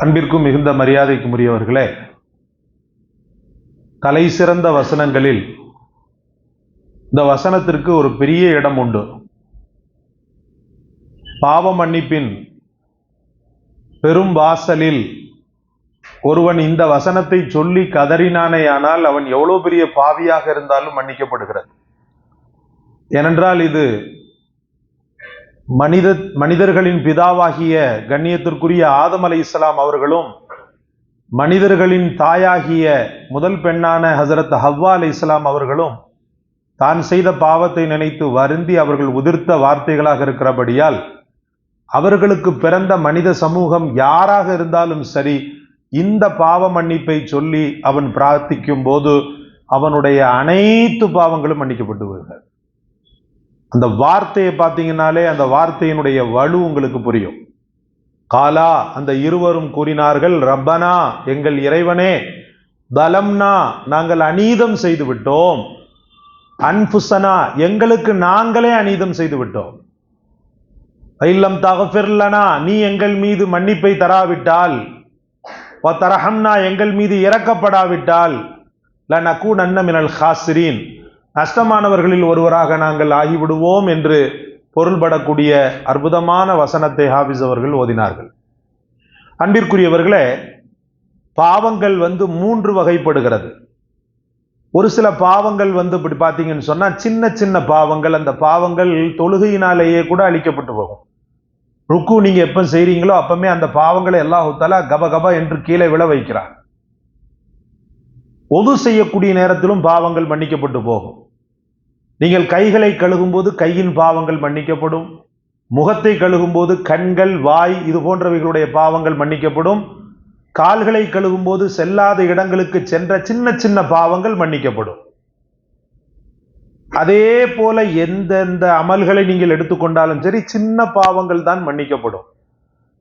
அன்பிற்கும் மிகுந்த மரியாதைக்கும் உரியவர்களே, தலை சிறந்த வசனங்களில் இந்த வசனத்திற்கு ஒரு பெரிய இடம் உண்டு. பாவ மன்னிப்பின் பெரும் வாசலில் ஒருவன் இந்த வசனத்தை சொல்லி கதறினானேயானால் அவன் எவ்வளவு பெரிய பாவியாக இருந்தாலும் மன்னிக்கப்படுகிறது. ஏனென்றால் இது மனிதர்களின் பிதாவாகிய கண்ணியத்திற்குரிய ஆதம் அலைஹிஸ்ஸலாம் அவர்களும் மனிதர்களின் தாயாகிய முதல் பெண்ணான ஹசரத் ஹவ்வா அலைஹிஸ்ஸலாம் அவர்களும் தான் செய்த பாவத்தை நினைத்து வருந்தி அவர்கள் உதிர்த்த வார்த்தைகளாக இருக்கிறபடியால் அவர்களுக்கு பிறந்த மனித சமூகம் யாராக இருந்தாலும் சரி, இந்த பாவ மன்னிப்பை சொல்லி அவன் பிரார்த்திக்கும் போது அவனுடைய அனைத்து பாவங்களும் மன்னிக்கப்பட்டு வருகிறது. அந்த வார்த்தையை பார்த்தீங்கன்னாலே அந்த வார்த்தையினுடைய வலு உங்களுக்கு புரியும். காலா, அந்த இருவரும் கூறினார்கள், ரப்பனா, எங்கள் இறைவனே, தலம்னா, நாங்கள் அநீதம் செய்து விட்டோம், அன்ஃபுஸனா, எங்களுக்கு நாங்களே அநீதம் செய்து விட்டோம், இல்லம் தகஃபிர்லனா, நீ எங்கள் மீது மன்னிப்பை தராவிட்டால், வதரஹம்னா, எங்கள் மீது இறக்கப்படாவிட்டால், லனகூனன்ன மினல் ஹாசிரீன், நஷ்டமானவர்களில் ஒருவராக நாங்கள் ஆகிவிடுவோம் என்று பொருள்படக்கூடிய அற்புதமான வசனத்தை ஹாஃபிஸ் அவர்கள் ஓதினார்கள். அன்பிற்குரியவர்களே, பாவங்கள் 3 வகைப்படுகிறது. ஒரு சில பாவங்கள் இப்படி பார்த்தீங்கன்னு சொன்னா சின்ன சின்ன பாவங்கள். அந்த பாவங்கள் தொழுகையினாலேயே கூட அழிக்கப்பட்டு போகும். ருக்கு நீங்க எப்ப செய்றீங்களோ அப்பமே அந்த பாவங்களை அல்லாஹ் தஆலா கபகபா என்று கீழே விழ வைக்கிறார். ஒது செய்யக்கூடிய நேரத்திலும் பாவங்கள் மன்னிக்கப்பட்டு போகும். நீங்கள் கைகளை கழுகும் போது கையின் பாவங்கள் மன்னிக்கப்படும். முகத்தை கழுகும் போது கண்கள், வாய், இது போன்றவைகளுடைய பாவங்கள் மன்னிக்கப்படும். கால்களை கழுகும் போது செல்லாத இடங்களுக்கு சென்ற சின்ன சின்ன பாவங்கள் மன்னிக்கப்படும். அதே போல எந்தெந்த அமல்களை நீங்கள் எடுத்துக்கொண்டாலும் சரி, சின்ன பாவங்கள் தான் மன்னிக்கப்படும்.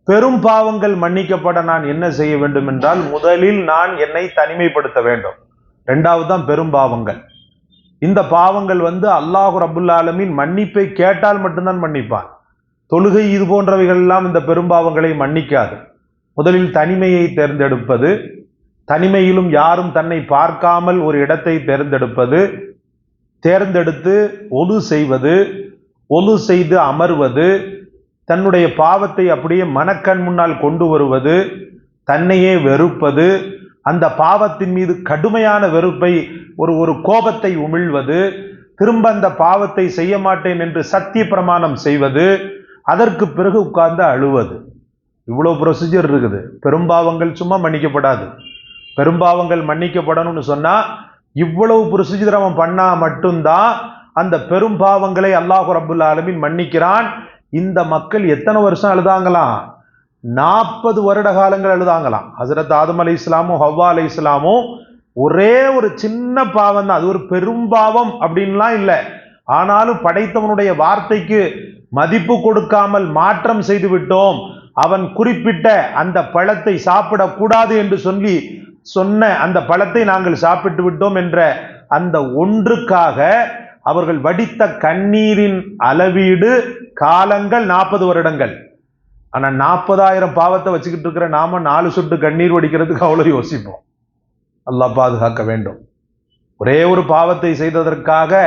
பெரும் பாவங்கள் மன்னிக்கப்பட நான் என்ன செய்ய வேண்டும் என்றால், முதலில் நான் என்னை தனிமைப்படுத்த வேண்டும். 2வது தான் பெரும் பாவங்கள். இந்த பாவங்கள் அல்லாஹ் ரப்புல் ஆலமீன் மன்னிப்பை கேட்டால் மட்டும்தான் மன்னிப்பான். தொழுகை இது போன்றவைகள் எல்லாம் இந்த பெரும்பாவங்களை மன்னிக்காது. முதலில் தனிமையை தேர்ந்தெடுப்பது, தனிமையிலும் யாரும் தன்னை பார்க்காமல் ஒரு இடத்தை தேர்ந்தெடுத்து ஒது செய்வது, ஒது செய்து அமர்வது, தன்னுடைய பாவத்தை அப்படியே மனக்கண் முன்னால் கொண்டு வருவது, தன்னையே வெறுப்பது, அந்த பாவத்தின் மீது கடுமையான வெறுப்பை, ஒரு கோபத்தை உமிழ்வது, திரும்ப அந்த பாவத்தை செய்ய மாட்டேன் என்று சத்திய பிரமாணம் செய்வது, அதற்கு பிறகு உட்கார்ந்து அழுவது. இவ்வளவு ப்ரொசீஜர் இருக்குது. பெரும்பாவங்கள் சும்மா மன்னிக்கப்படாது. பெரும்பாவங்கள் மன்னிக்கப்படணும்னு சொன்னா இவ்வளவு ப்ரொசீஜர் அவன் பண்ணா மட்டும்தான் அந்த பெரும்பாவங்களை அல்லாஹ் ரப்புல் ஆலமீன் மன்னிக்கிறான். இந்த மக்கள் எத்தனை வருஷம் அழுதாங்களாம்? 40 வருட காலங்கள் அழுதாங்களாம். ஹசரத் ஆதம் அலைஹிஸ்ஸலாமும் ஹவ்வா அலைஹிஸ்ஸலாமும் ஒரே ஒரு சின்ன பாவம் தான், அது ஒரு பெரும்பாவம் அப்படின்லாம் இல்லை. ஆனாலும் படைத்தவனுடைய வார்த்தைக்கு மதிப்பு கொடுக்காமல் மாற்றம் செய்து விட்டோம், அவன் குறிப்பிட்ட அந்த பழத்தை சாப்பிடக்கூடாது என்று சொன்ன அந்த பழத்தை நாங்கள் சாப்பிட்டு விட்டோம் என்ற அந்த ஒன்றுக்காக அவர்கள் வடித்த கண்ணீரின் அளவீடு காலங்கள் 40 வருடங்கள். ஆனா 40,000 பாவத்தை வச்சுக்கிட்டு இருக்கிற நாம 4 சொட்டு கண்ணீர் வடிக்கிறதுக்கு அவ்வளவு யோசிப்போம். அல்லாஹ் பாதுகாக்க வேண்டும். ஒரே ஒரு பாவத்தை செய்ததற்காக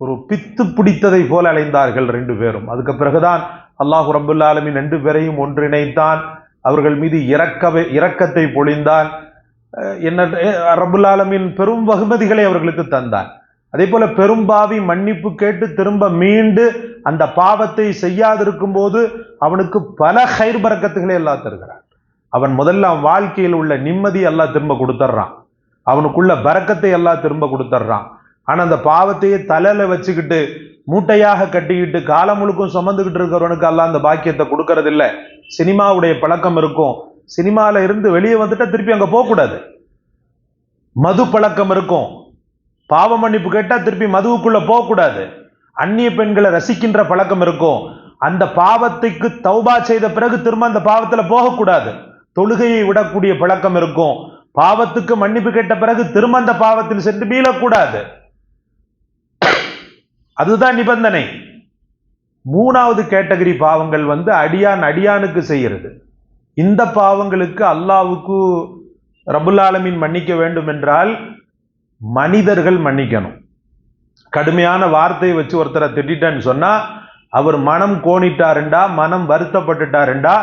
ஒரு பித்து பிடித்ததை போல அலைந்தார்கள் 2 பேரும். அதுக்கு பிறகுதான் அல்லாஹ் ரப்புல் ஆலமீன் 2 பேரையும் ஒன்றிணைத்தான். அவர்கள் மீது இரக்கத்தை பொழிந்தான். என்ன ரப்புல் ஆலமீன் பெரும் வகுமதிகளை அவர்களுக்கு தந்தான். அதே போல பெரும்பாவி மன்னிப்பு கேட்டு திரும்ப மீண்டு அந்த பாவத்தை செய்யாதிருக்கும் போது அவனுக்கு பல ஹைர் பரக்கத்துகளை அல்லாஹ் தருகிறான். அவன் முதல்ல அவன் வாழ்க்கையில் உள்ள நிம்மதி அல்லாஹ் திரும்ப கொடுத்துட்றான். அவனுக்குள்ள பரக்கத்தை எல்லாம் திரும்ப கொடுத்துட்றான். ஆனா அந்த பாவத்தையே தலையில வச்சுக்கிட்டு மூட்டையாக கட்டிக்கிட்டு காலம் முழுக்கும் சுமந்துகிட்டு இருக்கிறவனுக்கு அல்லாஹ் அந்த பாக்கியத்தை கொடுக்கறது இல்லை. சினிமாவுடைய பழக்கம் இருக்கும், சினிமால இருந்து வெளியே வந்துட்டா திருப்பி அங்க போகக்கூடாது. மது பழக்கம் இருக்கும், பாவ மன்னிப்பு கேட்டா திருப்பி மதுவுக்குள்ள போகக்கூடாது. அந்நிய பெண்களை ரசிக்கின்ற பழக்கம் இருக்கும், அந்த பாவத்துக்கு தௌபா செய்த பிறகு திரும்ப அந்த பாவத்துல போகக்கூடாது. தொழுகையை விடக்கூடிய பழக்கம் இருக்கும், பாவத்துக்கு மன்னிப்பு கேட்ட பிறகு திரும்ப அந்த பாவத்தில் சென்று மீளக்கூடாது. அதுதான் நிபந்தனை. 3வது கேட்டகரி பாவங்கள் அடியானுக்கு செய்கிறது. இந்த பாவங்களுக்கு அல்லாஹ்வுக்கு ரப்புல் ஆலமீன் மன்னிக்க வேண்டும் என்றால் மனிதர்கள் மன்னிக்கணும். கடுமையான வார்த்தையை வச்சு ஒருத்தரை திட்டேன்னு சொன்னா அவர் மனம் கோணிட்டாருண்டா, மனம் வருத்தப்பட்டுட்டாருண்டா,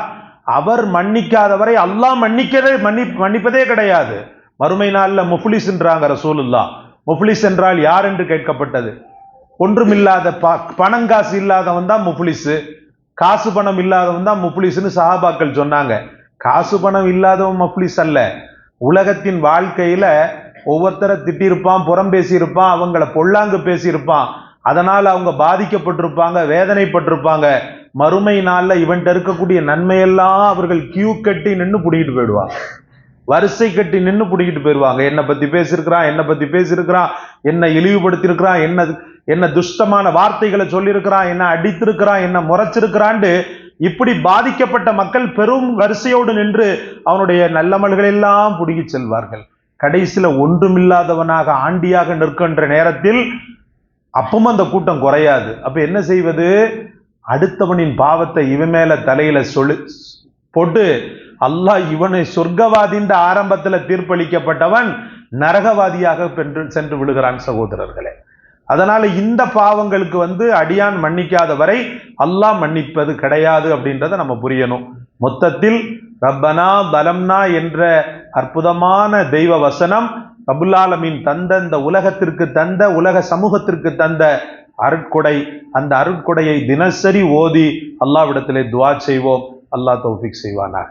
அவர் மன்னிக்காதவரை அல்லாஹ் மன்னிப்பதே கிடையாது. மறுமை நாள்ல முஃப்லிஸ்ன்றாங்க ரசூலுல்லாஹ். முஃப்லிஸ் என்றால் யார் என்று கேட்கப்பட்டது. ஒன்றுமில்லாத பணங்காசு இல்லாதவன் தான் முஃப்லிஸ், காசு பணம் இல்லாதவன் தான் முஃப்லிஸ்னு சஹாபாக்கள் சொன்னாங்க. காசு பணம் இல்லாதவன் முஃப்லிஸ் அல்ல. உலகத்தின் வாழ்க்கையில ஒவ்வொருத்தரை திட்டிருப்பான், புறம் பேசியிருப்பான், அவங்கள பொல்லாங்கு பேசியிருப்பான், அதனால் அவங்க பாதிக்கப்பட்டிருப்பாங்க, வேதனைப்பட்டிருப்பாங்க. மறுமை நாள்ல இவன்கிட்ட இருக்கக்கூடிய நன்மையெல்லாம் அவர்கள் கியூ கட்டி நின்று பிடிக்கிட்டு போயிடுவாங்க, வரிசை கட்டி நின்று பிடிக்கிட்டு போயிடுவாங்க. என்னை பத்தி பேசியிருக்கிறான், என்னை பத்தி பேசியிருக்கிறான், என்னை இழிவுபடுத்தியிருக்கிறான், என்ன துஷ்டமான வார்த்தைகளை சொல்லியிருக்கிறான், என்ன அடித்திருக்கிறான், என்ன முறைச்சிருக்கிறான்னு இப்படி பாதிக்கப்பட்ட மக்கள் பெரும் வரிசையோடு நின்று அவனுடைய நல்லமல்கள் எல்லாம் பிடுங்கி செல்வார்கள். கடைசியில ஒன்றுமில்லாதவனாக ஆண்டியாக நிற்கின்ற நேரத்தில் அப்பவும் அந்த கூட்டம் குறையாது. அப்ப என்ன செய்வது? அடுத்தவனின் பாவத்தை இவன் மேல தலையில போட்டு அல்லாஹ் இவனை சொர்க்கவாதின்ற ஆரம்பத்துல தீர்ப்பளிக்கப்பட்டவன் நரகவாதியாக சென்று விடுகிறான் சகோதரர்களே. அதனால இந்த பாவங்களுக்கு அடியான் மன்னிக்காத வரை அல்லாஹ் மன்னிப்பது கிடையாது அப்படின்றத நம்ம புரியணும். மொத்தத்தில் ரப்பனா தலம்னா என்ற அற்புதமான தெய்வ வசனம் ரப்புல் ஆலமீன் தந்த இந்த உலகத்திற்கு தந்த, உலக சமூகத்திற்கு தந்த அருட்கொடை. அந்த அருட்கொடையை தினசரி ஓதி அல்லாஹ்விடத்திலே துஆ செய்வோம். அல்லாஹ் தௌஃபீக் செய்வானாக.